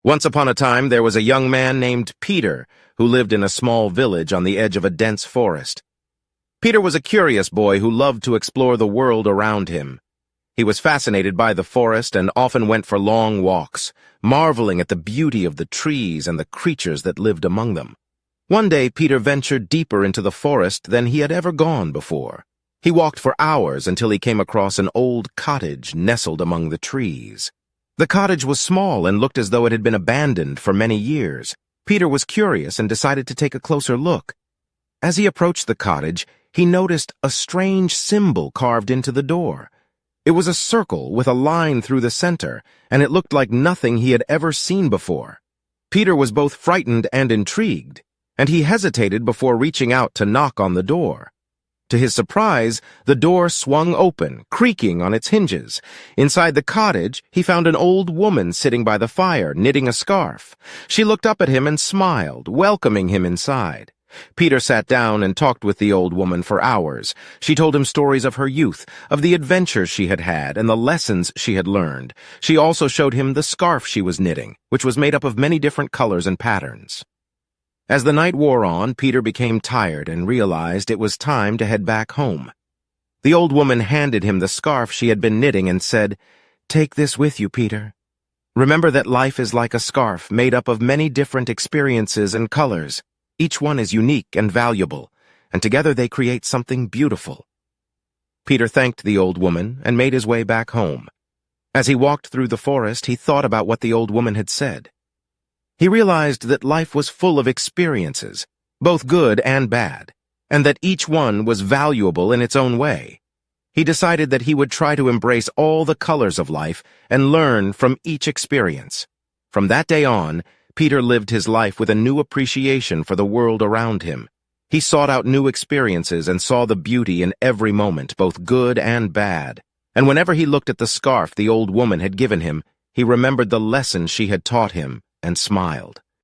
Once upon a time, there was a young man named Peter who lived in a small village on the edge of a dense forest. Peter was a curious boy who loved to explore the world around him. He was fascinated by the forest and often went for long walks, marveling at the beauty of the trees and the creatures that lived among them. One day, Peter ventured deeper into the forest than he had ever gone before. He walked for hours until he came across an old cottage nestled among the trees. The cottage was small and looked as though it had been abandoned for many years. Peter was curious and decided to take a closer look. As he approached the cottage, he noticed a strange symbol carved into the door. It was a circle with a line through the center, and it looked like nothing he had ever seen before. Peter was both frightened and intrigued, and he hesitated before reaching out to knock on the door. To his surprise, the door swung open, creaking on its hinges. Inside the cottage, he found an old woman sitting by the fire, knitting a scarf. She looked up at him and smiled, welcoming him inside. Peter sat down and talked with the old woman for hours. She told him stories of her youth, of the adventures she had had, and the lessons she had learned. She also showed him the scarf she was knitting, which was made up of many different colors and patterns. As the night wore on, Peter became tired and realized it was time to head back home. The old woman handed him the scarf she had been knitting and said, "Take this with you, Peter. Remember that life is like a scarf made up of many different experiences and colors. Each one is unique and valuable, and together they create something beautiful." Peter thanked the old woman and made his way back home. As he walked through the forest, he thought about what the old woman had said. He realized that life was full of experiences, both good and bad, and that each one was valuable in its own way. He decided that he would try to embrace all the colors of life and learn from each experience. From that day on, Peter lived his life with a new appreciation for the world around him. He sought out new experiences and saw the beauty in every moment, both good and bad. And whenever he looked at the scarf the old woman had given him, he remembered the lesson she had taught him and smiled.